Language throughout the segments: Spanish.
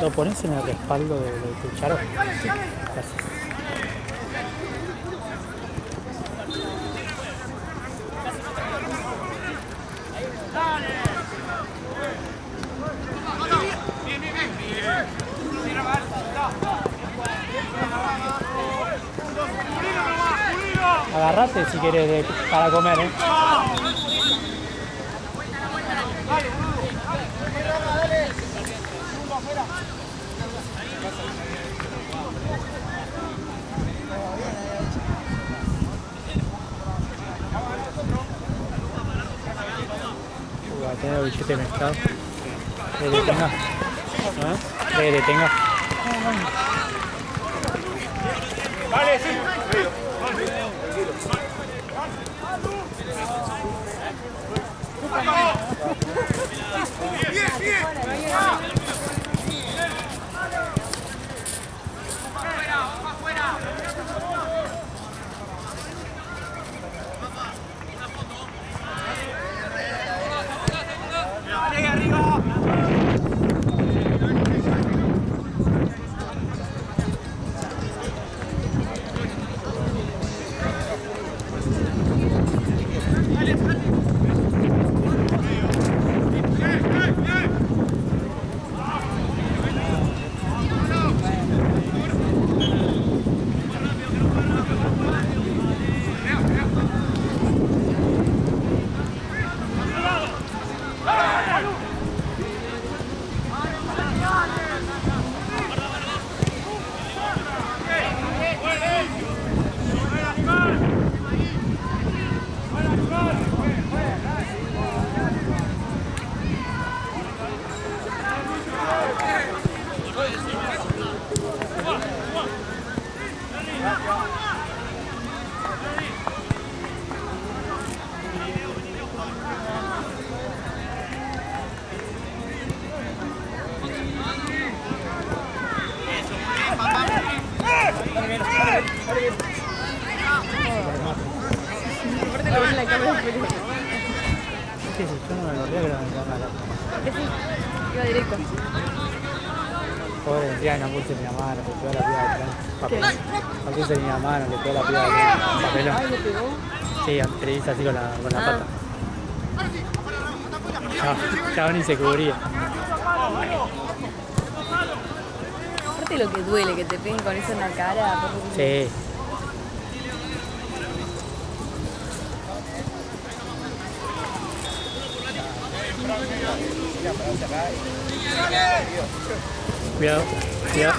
¿Lo pones en el respaldo de tu charo? Gracias. Agarrate si querés para comer, ¿eh? Va a tener el billete mezclado. Que detenga. ¿Eh? Que detenga. Vale, sí. Bien, bien. ¿Qué es eso? Yo no me acordé que era mi cámara. Iba directo. Pobre, decía que no puse mi mano, le pegó la piba de atrás. No puse mi mano, le pegó la piba de atrás. Papelón. Ay, le pegó. Sí, te le hice así con la pata. Ya ni se cubría. Aparte lo que duele que te peguen con eso en la cara. Sí. Cuidado, cuidado.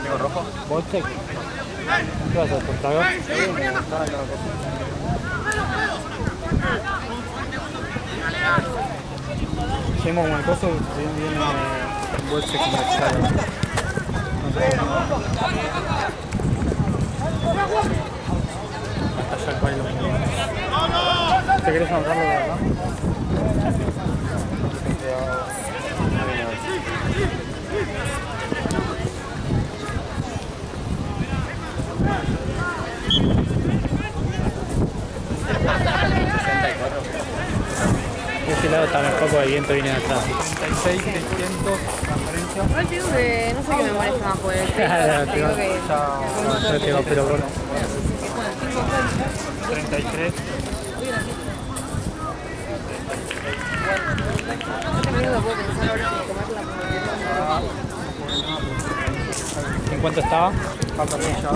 ¿Tengo rojo? ¿Bolsec? ¿Qué vas a hacer? ¿Contrago? Lleguemos con el coso, viene Bolsec con el charo. Hasta allá el bailo. ¿Te querés anotarlo de verdad? Este lado está mejor porque el viento viene de atrás. 36, 600, transferencia. Igual te digo que no sé qué me molesta más por el Claro, te digo que... no, yo tengo pelo corto. 33. ¿En cuánto estaba? Falta mucho.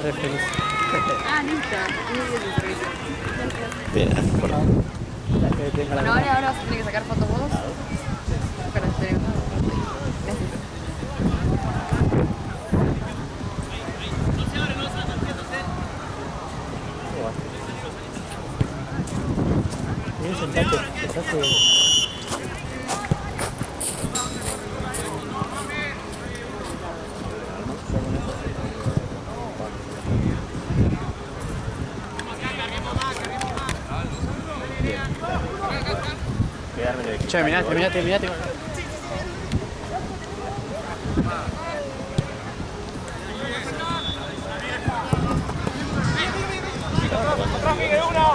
Referencia. Ah, listo. Bien, por La que tenga la Bueno, ahora vas a tener que sacar fotos vos. Para hacer. Gracias. Bien, sentate. Sentate. Che, mirate. ¡Atrás, Miguel, uno!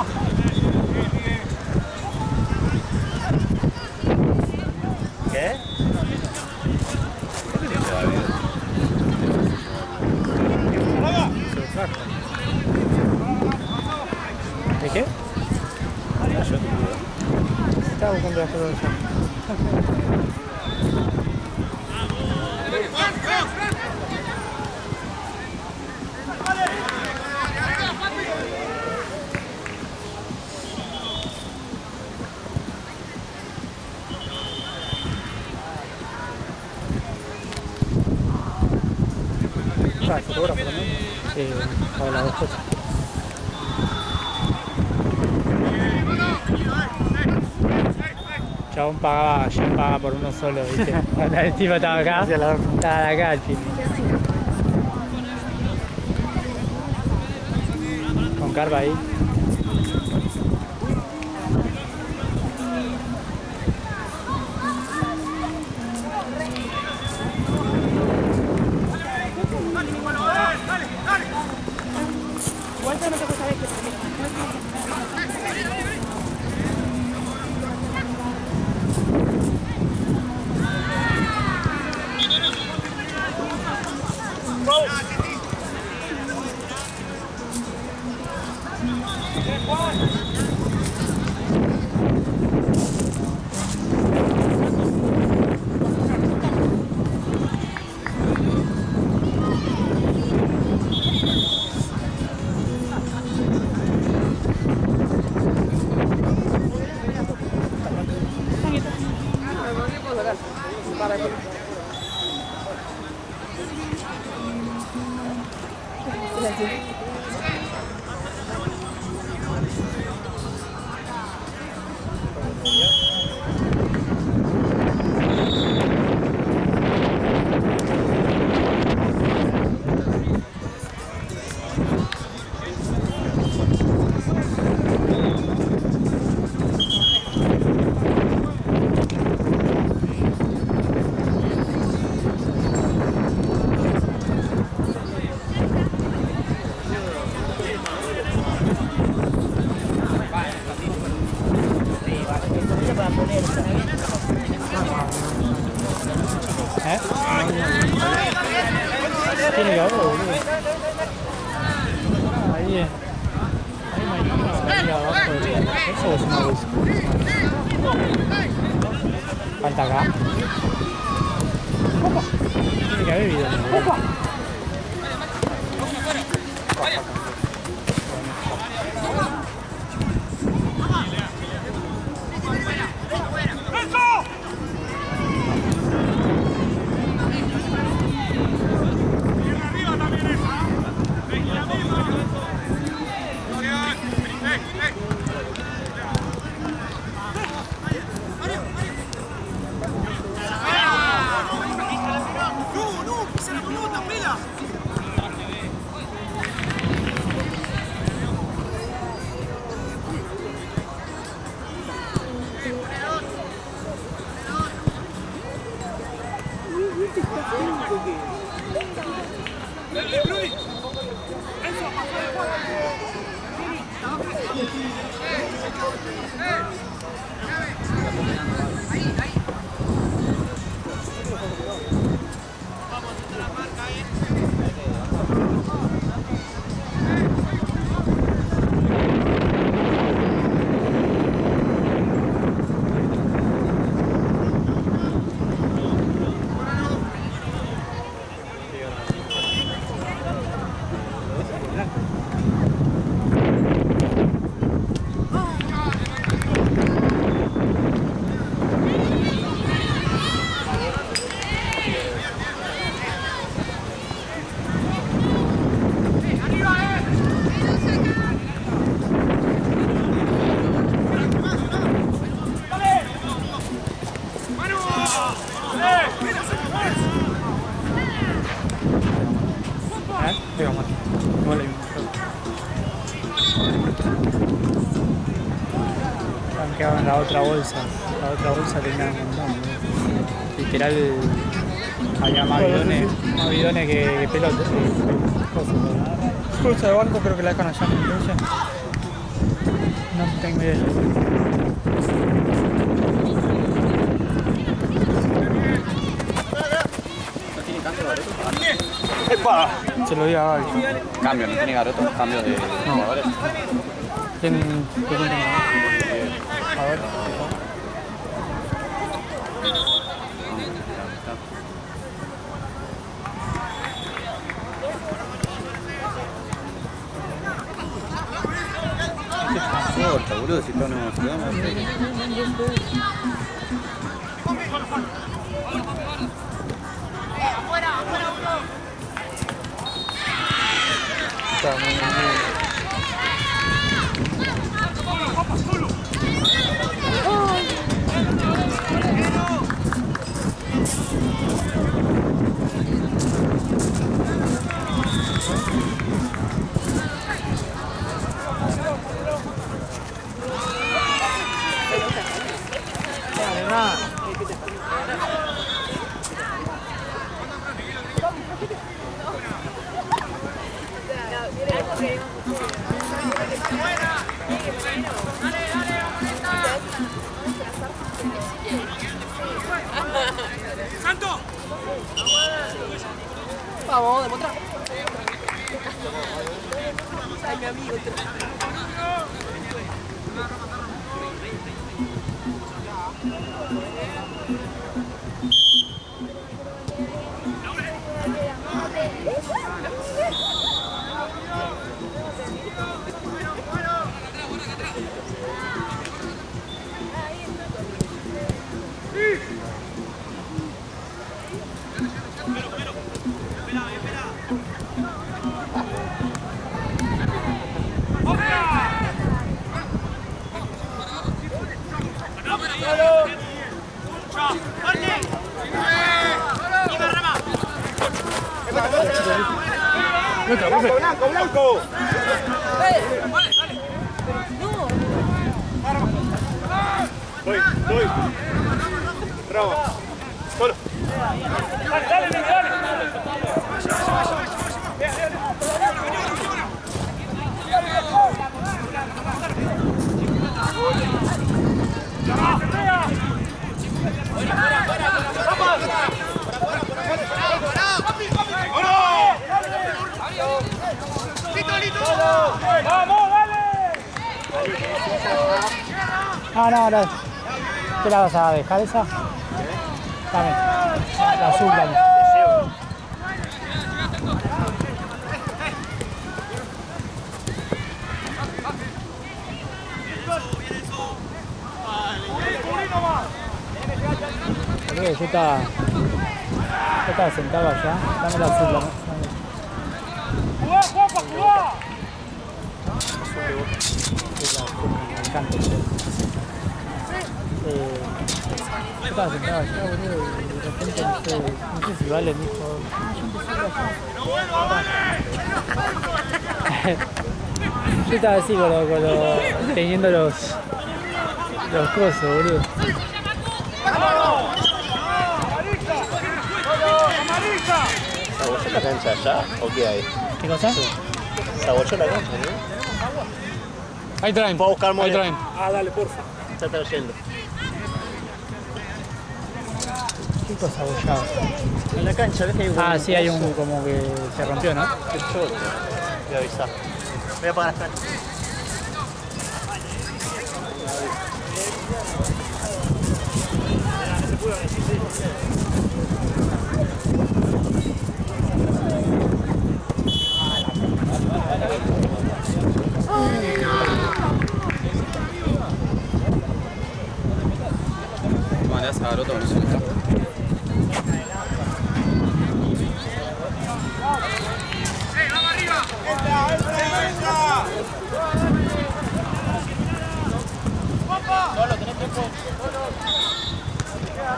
¿Qué? ¿De qué? Estaba buscando las cosas allá. Ah, el fotógrafo también. Sí, para las dos cosas. Chabón pagaba, ya paga por uno solo, ¿viste? El tipo estaba acá, estaba acá el tipo. Con carpa ahí. Igual yo no te puedo saber qué ¿Eh? Tiene que haber, boludo. Ahí no hay nada, ahí abajo. Eso es una bolsa. Falta acá. Tiene que haber video. Han quedado en la otra bolsa. La otra bolsa tenía un montón, ¿no? Literal, había más bidones que pelotas. Bolsa de banco creo que la dejan allá en Indonesia. No tengo idea. ¡Epa! Se lo di a Gaby. Cambio, no tiene Garoto, cambio de jugadores. ¿Quién tiene? A ver. No importa, boludo, si no nos quedamos. ¡Santo! Vamos, demuestra. Ay, mi amigo. ¡Blanco, blanco! Voy. Bravo. Solo. Dale, dale. ¡Vamos, dale! No. ¿Qué la vas a dejar esa? Dame. La azul, dame. estaba sentado allá. Dame la azul, ¿no? ¡Jugá, Juanpa, jugá! Me encanta. Yo estaba sentado allá, boludo, y de repente no sé si Vale me dijo, yo estaba así teniendo los cosos, boludo. ¿Sabolló la cancha allá o qué hay? ¿Qué cosa? Sabolló la cancha, ¿no? Ahí traen. Fue a buscar Ahí Moya. traen. Ah, dale, porfa. Está trayendo. ¿Qué cosa abollado? En la cancha, ¿ves que hay un... Ah, sí, hay un como que se rompió, ¿no? Qué choto. Voy a avisar. Voy a apagar las canchas. Mandé a Sabaroto, no sé.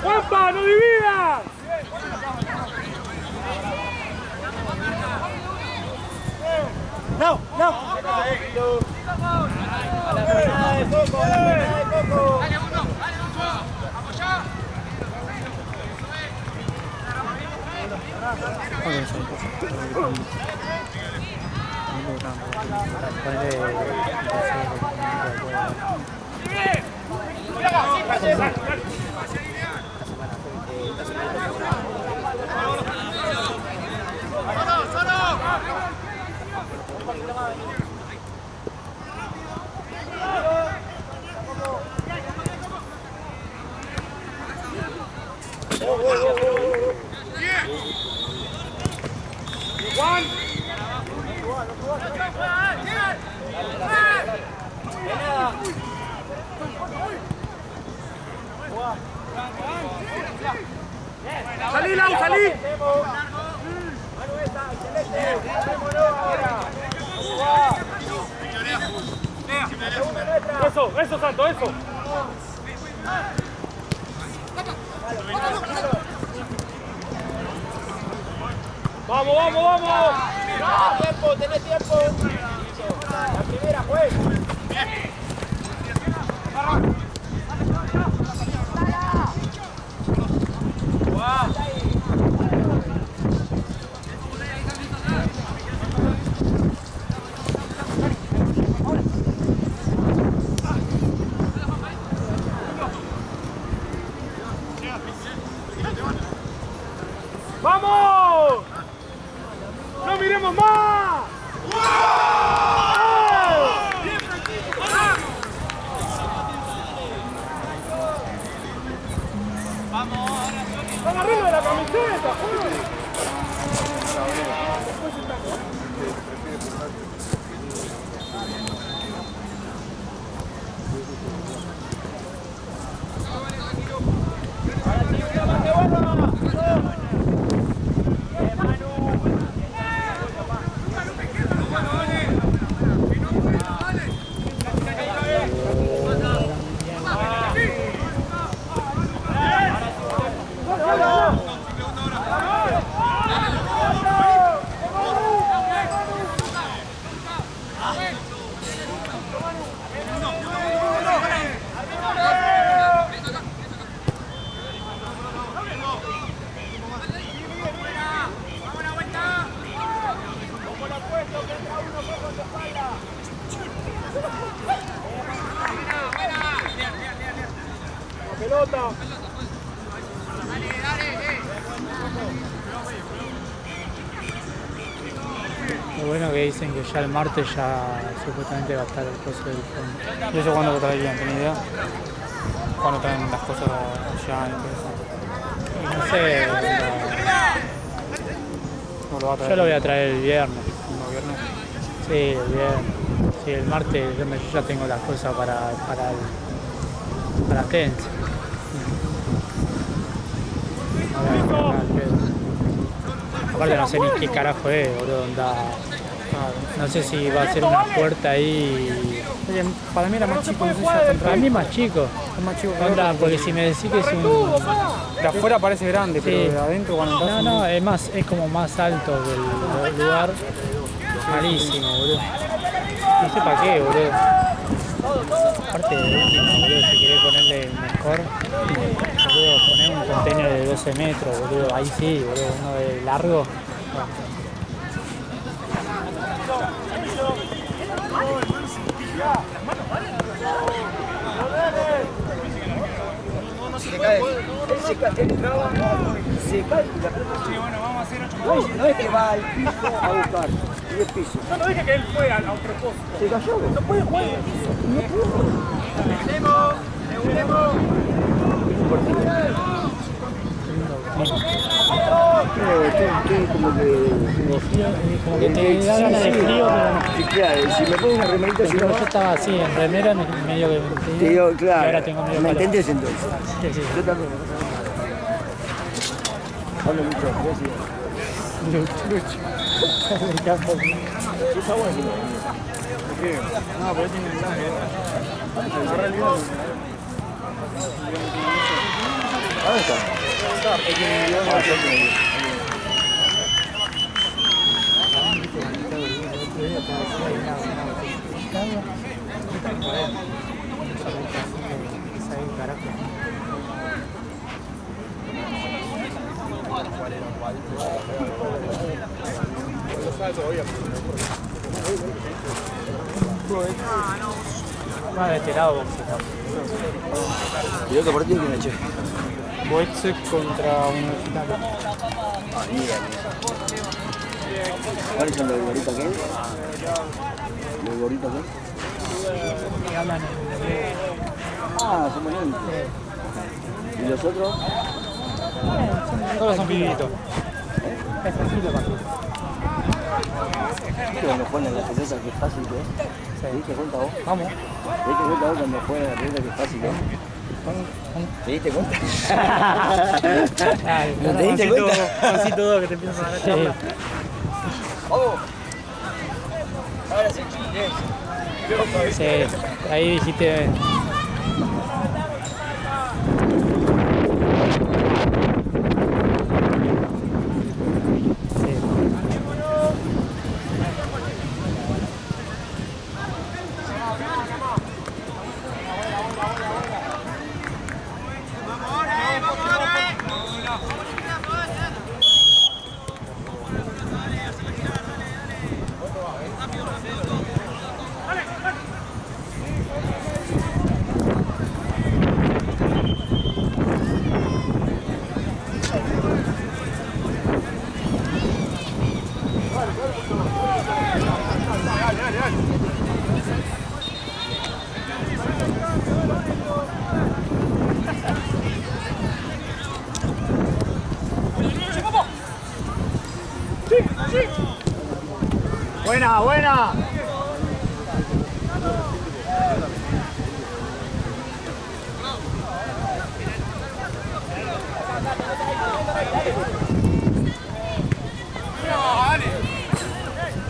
¡Juanpa, no dividas! No, no. ¡Salí, Lau, salí! Eso, Santo, eso. Vamos, vamos, vamos. Tiempo, tenés tiempo. La primera fue. ¡Vamos! ¡No miremos más! ¡Vamos arriba de la camiseta, joder! Pelota. Lo bueno que dicen que ya el martes ya supuestamente va a estar el coso del fondo. ¿Y eso cuándo lo traerían? ¿Tenés idea? ¿Cuándo traen las cosas ya y todo eso? Y no sé. No lo va a traer. Yo lo voy a traer el viernes. ¿El viernes? Sí, el viernes. Sí, el martes yo ya tengo las cosas para Tense. Aparte no sé ni qué carajo es, boludo, onda. No sé si va a ser una puerta ahí. Oye, para mí era más chico, no sé si hasta Para mí más chico. es más chico que Onda, otro, porque si me decís que es un. de afuera parece grande, pero Sí. de adentro cuando entras... No, es más, es como más alto que el lugar. Malísimo, boludo. No sé para qué, boludo. Aparte de última, boludo, si querés ponerle mejor, boludo, poner un container de 12 metros, boludo. Ahí sí, boludo, uno de largo. Se cae. Él se cae, él traba, se cae y la pelota se... No es que va al piso a buscar, y el piso. Yo no dije que él fue a propósito. Se cayó. No puede jugar. Como Como que te da ganas de frío, pero no. Sí, claro, si me pongo una remerita, si no... Yo estaba así, en remera, medio que me Te digo, y claro, ahora tengo medio ¿me calor. entendés entonces? Sí, sí. Yo también. Hablo mucho, gracias. Sí, está bueno. No, pero tiene mensaje. ¿Dónde está? Más de este lado, ¿Y otro partido quién eché? Boetze contra Universitario. ¿Cuáles son los del gorrito aquel? ¿Los del gorrito aquel? Ah, son bonitos. ¿Y los otros? todos son pibitos. Es tranquilo, papi. ¿Viste cuando juegan en la pelota que fácil que es? ¿Te diste cuenta vos? Vamos. ¿Te diste cuenta vos cuando juegan en la pelota que fácil que es? ¿Te diste cuenta? ¿No te diste cuenta? Así todo que te empiezan a dar charla. ¡Vamos! Ahora sí, Sí, ahí dijiste. Buena, buena.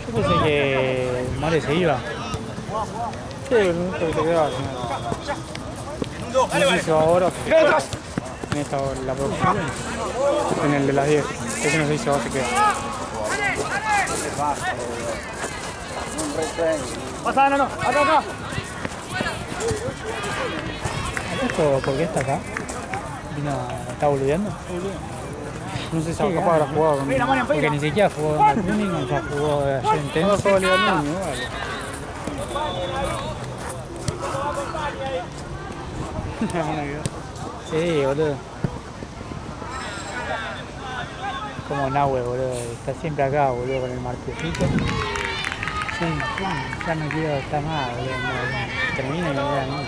Yo pensé que More se iba. Sí, el único que se quedaba al final. No sé si se va ahora. En esta hora, la próxima. En el de las 10. Ese no sé si se va o se queda. Pasa, no, acá. ¿Esto por qué está acá? ¿Está boludeando? No sé si capaz habrá jugado con él. Porque ni siquiera jugó en la Tuning, ya jugó ayer en No tenis. se va a ligar niño, vale. Sí, boludo. Como Nahue, boludo. Está siempre acá, boludo, con el martesito. Sí, ya no quiero estar más, boludo. No, termina y me voy a mí.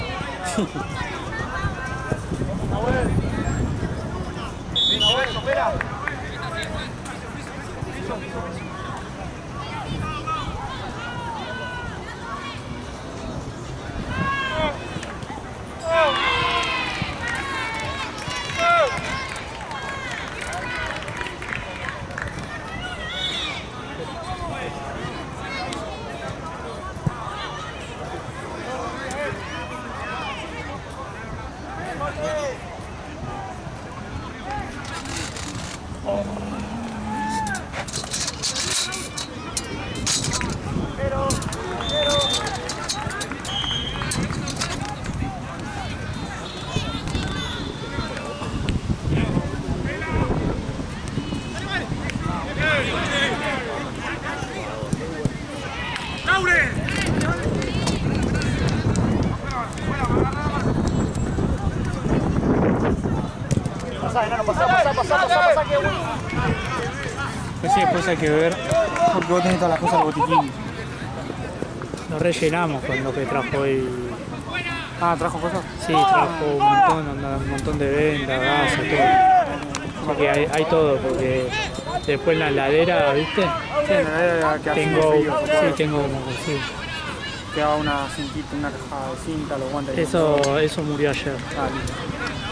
Pues sí, después hay que ver, porque vos tenés todas las cosas del botiquín. Nos rellenamos con lo que trajo hoy. Ah, ¿trajo cosas? Sí, trajo un montón de vendas, gas, todo. Así que hay todo, porque después en la heladera, ¿viste? Sí, en la heladera que hace Tengo, frío, sí, tengo como sí. quedaba una cintita, una caja de cinta, los guantes. Eso murió ayer.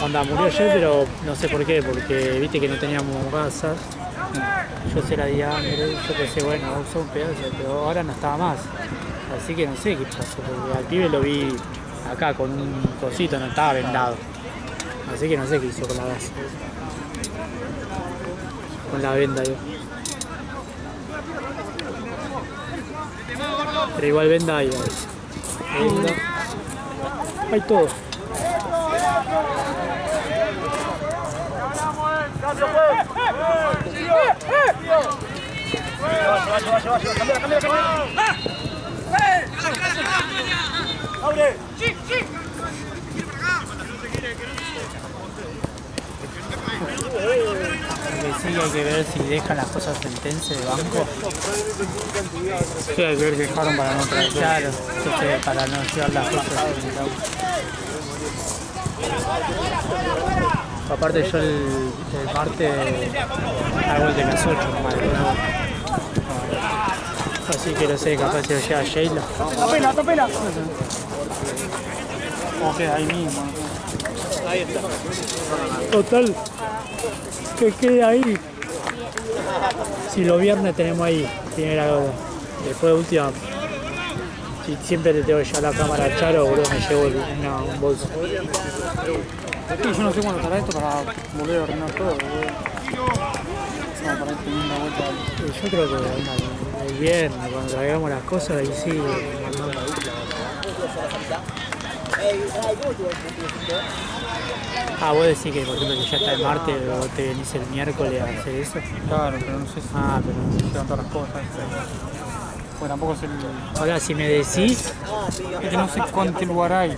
Onda, murió ayer, pero no sé por qué, porque viste que no teníamos gasas. Yo se la di hambre, yo pensé, bueno, usó un pedazo, pero ahora no estaba más. Así que no sé qué pasó, porque al pibe lo vi acá con un cosito, no estaba vendado. Así que no sé qué hizo con la gasa. Con la venda, yo. Pero igual venda hay. Venda. Hay todo. Sí, hay que ver si dejan las cosas en tense de banco. Sí, hay que ver que dejaron para no traer. Claro, entonces para no llevar las cosas en el auto. Aparte yo el martes hago el de las 8 nomás, así que no sé, capaz se lo lleva Sheila. Tapela. O queda ahí mismo. Total, que quede ahí. Si los viernes tenemos ahí, primera hora. Después de última, si siempre te tengo que llevar la cámara al Charo, boludo, me llevo un bolso. Sí, yo no sé cuándo estará esto para volver a ordenar todo. Para ir teniendo una vuelta. Yo creo que el viernes, cuando traigamos las cosas, ahí sí. Ah, vos decís que por ejemplo que ya está el martes, o te venís el miércoles a hacer eso. Claro, pero no sé si llevan todas las cosas. Pues tampoco es el... Ahora, si me decís, Es que no sé cuánto lugar hay.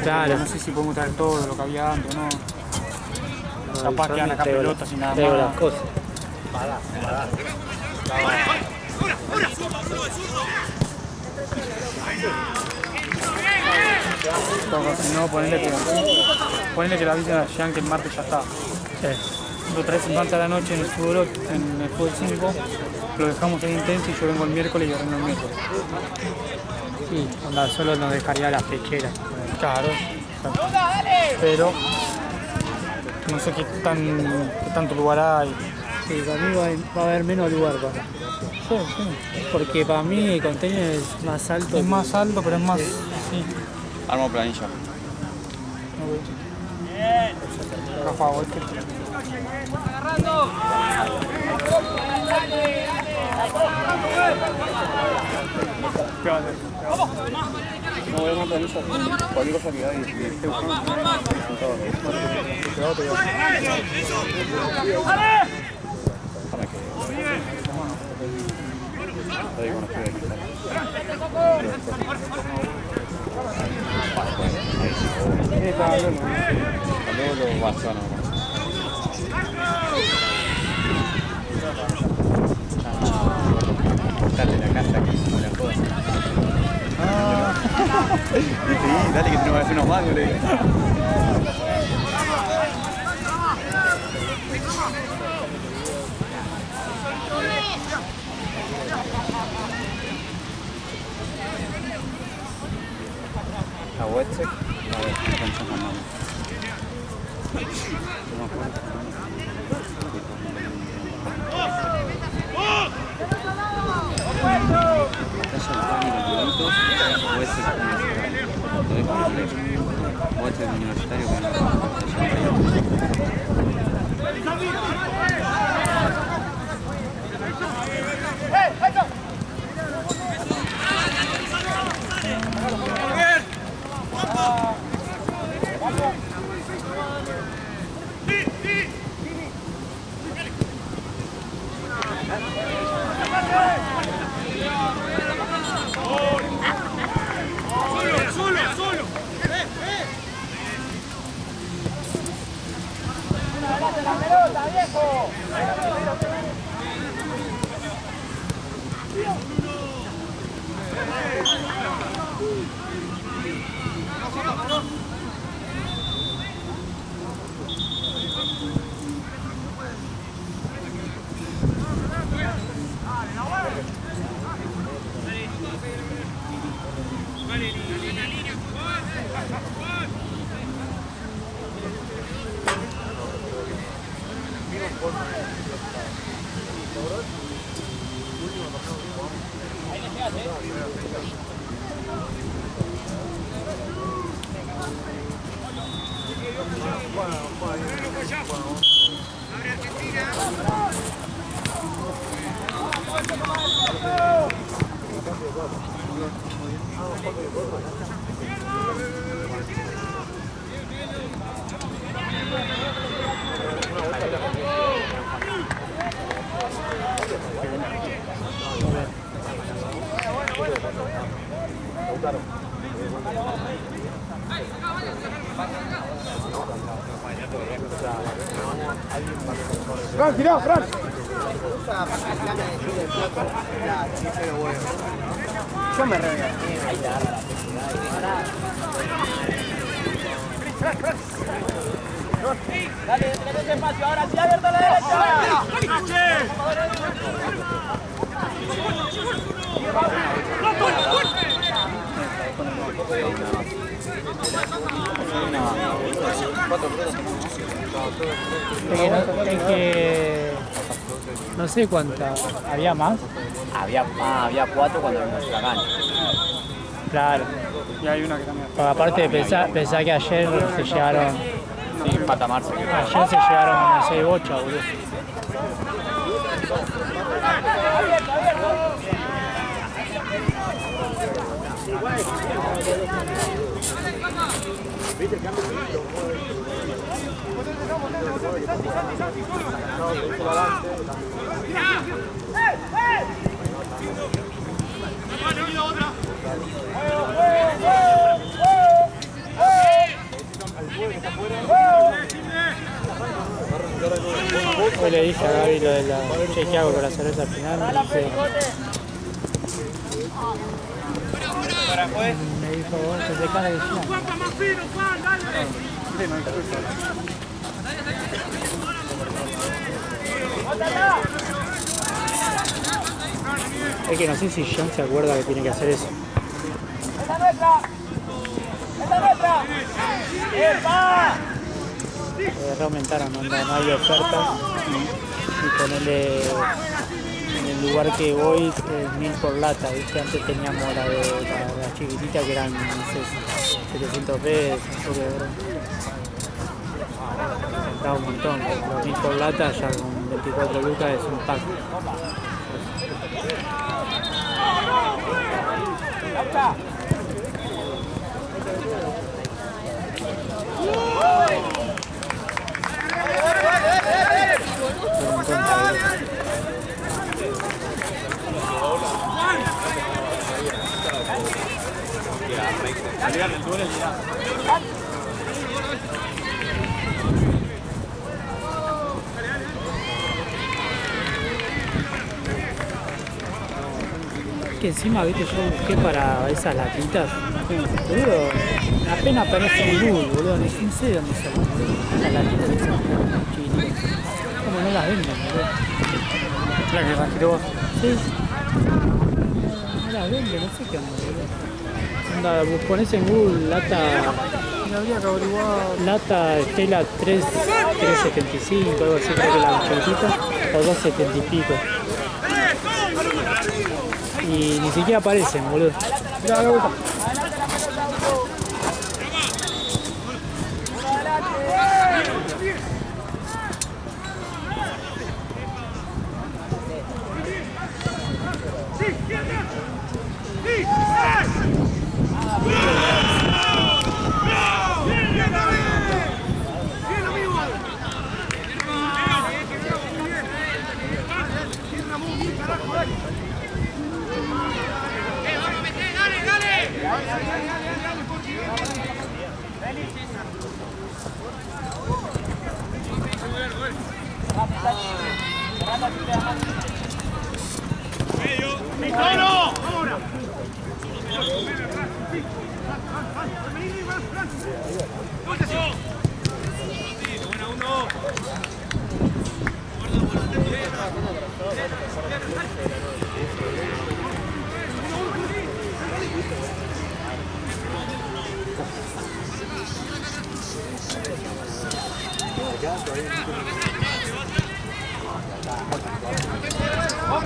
claro. No sé si podemos traer todo lo que había antes, ¿no? Capaz yo quedan me acá traigo pelotas y nada traigo más. las cosas. Si no, ponele que la avisen a Jean que el martes ya está. Sí. Lo traes en martes a la noche en el fútbol 5, lo dejamos en intenso y yo vengo el miércoles y arreglo el miércoles. Sí, onda, solo nos dejaría las pecheras. Claro. Pero no sé qué tanto lugar hay. Sí, para mí va a haber menos lugar para. Sí. Porque para mí el container es más alto. Es más alto, pero es más... Sí. Armo planilla. Acá juega este. ¿Qué va a hacer? No, voy a armar planilla. Cualquier cosa que haga y esté buscando. Para que... Ahí con los pibes aquí. Luego lo vas a no. Dale la casa que no la jodas. Sí, dale que tenemos que hacer unos mangos, le digo. A Wetzel, a ver, ¿cuántos mandamos? No me acuerdo. Wetzel universitario que no Solo. ¡La pelota, viejo! Fran, tirá, Fran. Yo me reveo. Dale, tenés espacio, ahora sí, abierto a la derecha. Es que no sé cuánta, ¿había más? Había 4 cuando vimos la cancha. Claro. Y hay una que también. Porque aparte pensá que ayer se llegaron, Sí, Patamarse. ayer se llegaron como 6 bochas, boludo. Hoy le dije a Gaby lo de la che, ¿qué hago con la cerveza al final? Me dijo, que se cae de final. Más fino, Juan, dale. Es que no sé si John se acuerda que tiene que hacer eso. ¡Esta es nuestra! ¡Esta es nuestra! ¡Epa! Reaumentaron, no hay ofertas y ponerle en el lugar que voy es 1000 por lata, ¿viste? Antes teníamos la chiquitita que eran, no sé, 700 pesos, no sé qué era. Estaba un montón, los 1000 por lata ya con 24 lucas es un pack. Que encima, viste, yo busqué para esas latitas, boludo, apenas aparece en Google, boludo, no sé dónde salen, las latitas que son chiquititas, como no las venden, boludo. La que trajiste vos. Sí, no las venden, no sé qué onda, boludo. Onda, vos ponés en Google lata, Y habría que averiguar. lata Estela 3.75, algo así, creo que la chiquitita, o 2.70 y pico. Y ni siquiera aparecen, boludo. Mirá, la vuelta.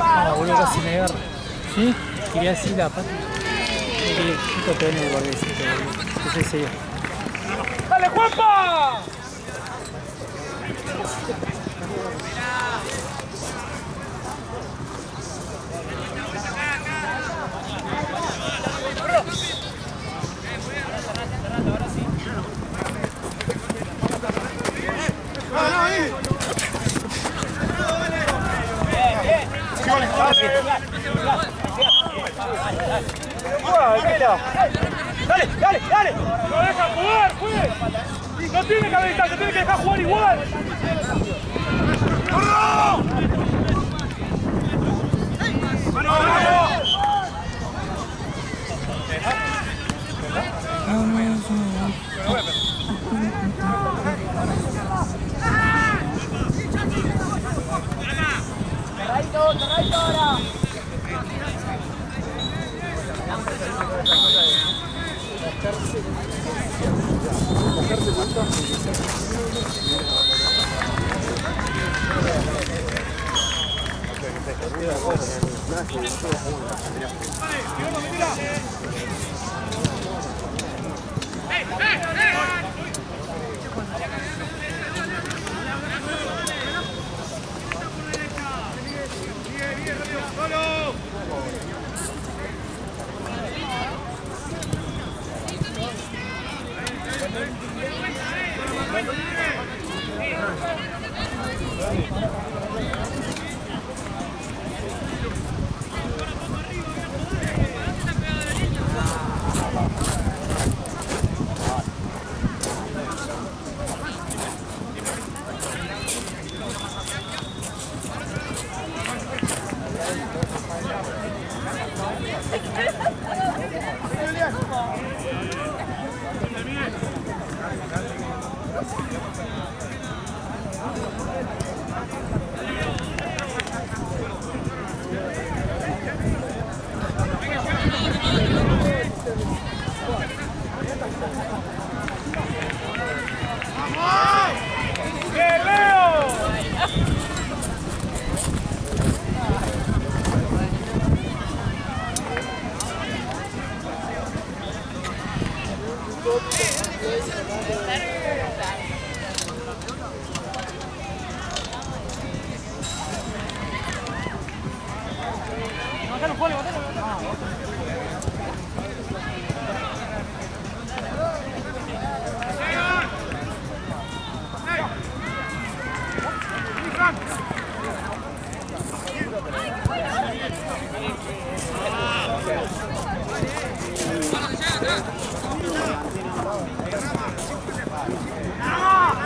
Ah, boludo, casi me agarra. ¿Sí? Quería decir la pata. Qué puto pene el guardecito, boludo. ¿Qué se yo? ¡Dale, Juanpa! Dale, dale, dale. No deja jugar, juegue. No tiene que habilitarse, tiene que dejar jugar igual. Cerradito ahora.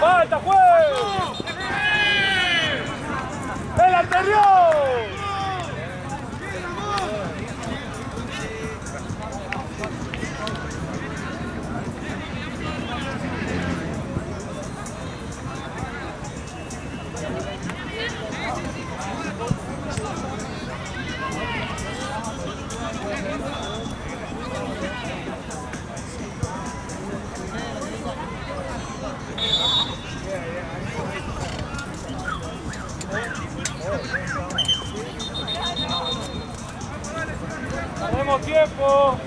¡Falta, juego! ¡El anterior! Perdemos tiempo.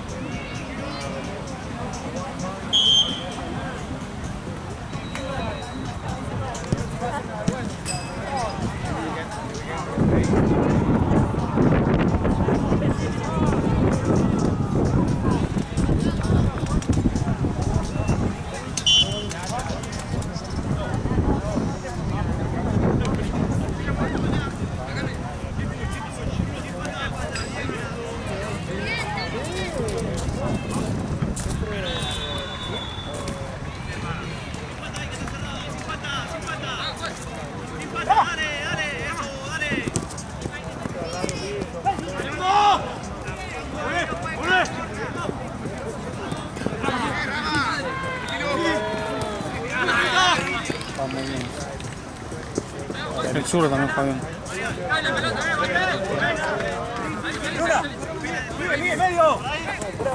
zurdo también, Fabián.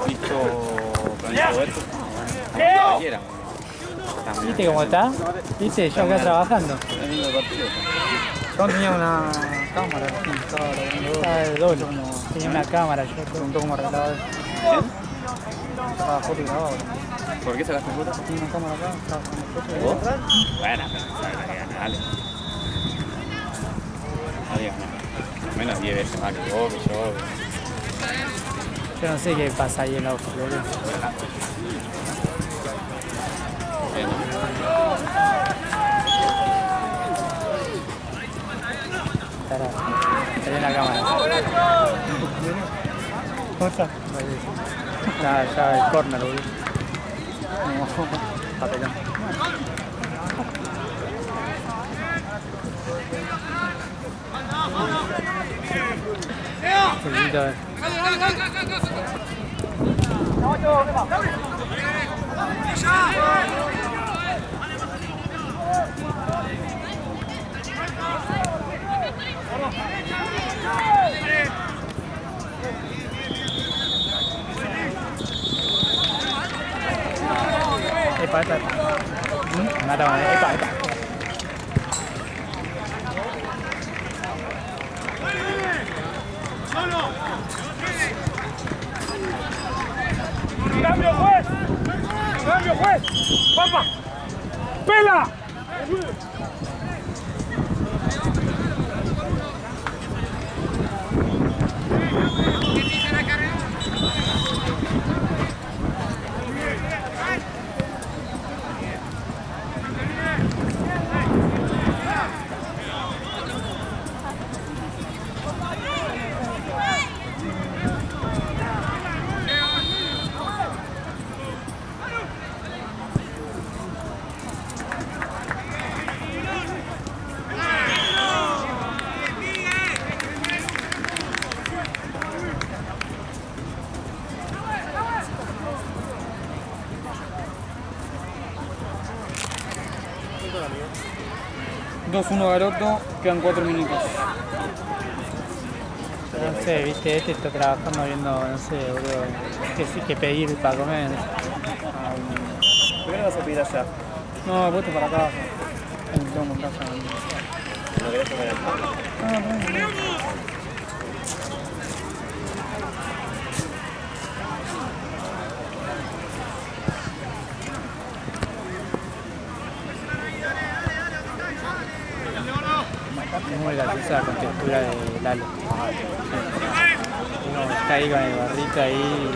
Visto planeado esto. Cualquiera. ¿Viste cómo está? ¿Viste? Yo acá trabajando. Es lindo el partido. Yo tenía una cámara, así, estaba grabando. Estaba de doble. Tenía una cámara, yo Preguntó cómo arreglaba eso. ¿Quién? Estaba foto y grababa. ¿Por qué sacaste foto? Tenía una cámara acá, estaba sacando fotos. ¿Vos? Bueno, dale. No digas nada. Al menos 10 veces más que vos, que yo. Yo no sé qué pasa ahí en la oficina, boludo. Está en la cámara. ¿Cómo está? Nada, ya el corner, boludo. No, papelón. Necesito ver. Epa. Mata, epa. ¡Cambio, juez! ¡Cambio, juez! ¡Papa! ¡Pela! Garoto, quedan 4 minutos. No sé, viste, este está trabajando viendo, no sé, boludo, qué pedir para comer. ¿Por qué no vas a pedir allá? No, vuelto para acá. Tengo en casa. ¿No querés comer acá? Es muy graciosa la contextura de Lalo. Como está ahí con el barrito ahí.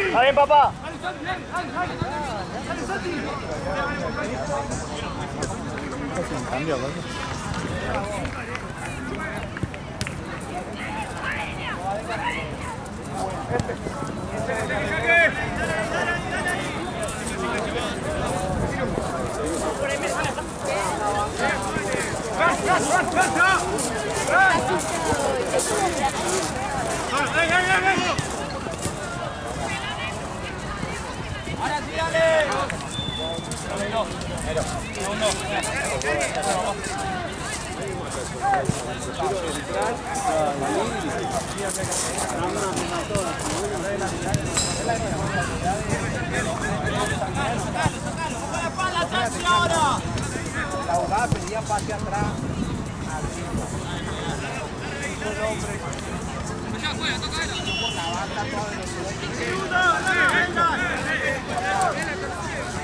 ¡Está bien, papá! ¿Es un cambio o algo? ¡Ahora sí, dale! La jugada pedía pase atrás.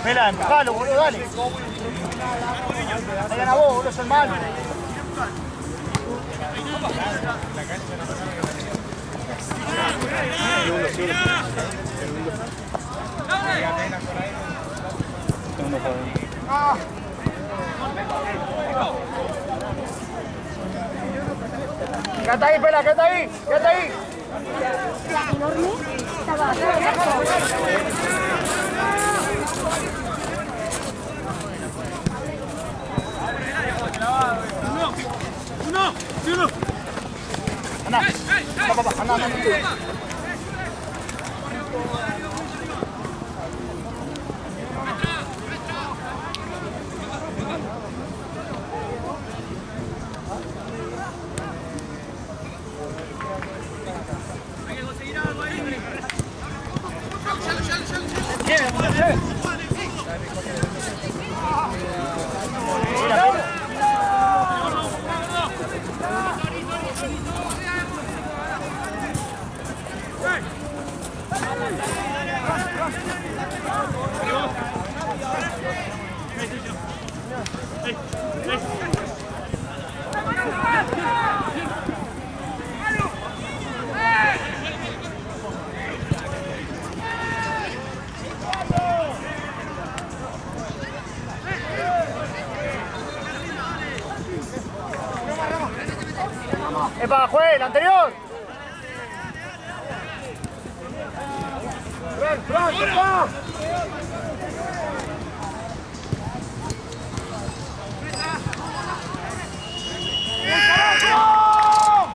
Mira, empujalo, boludo, dale. Vayan a vos, boludo, es hermano. Quédate ahí, Pela, quédate ahí, quédate ahí. La enorme estaba ¡Epa, juez, el anterior! ¡Fran, Fran,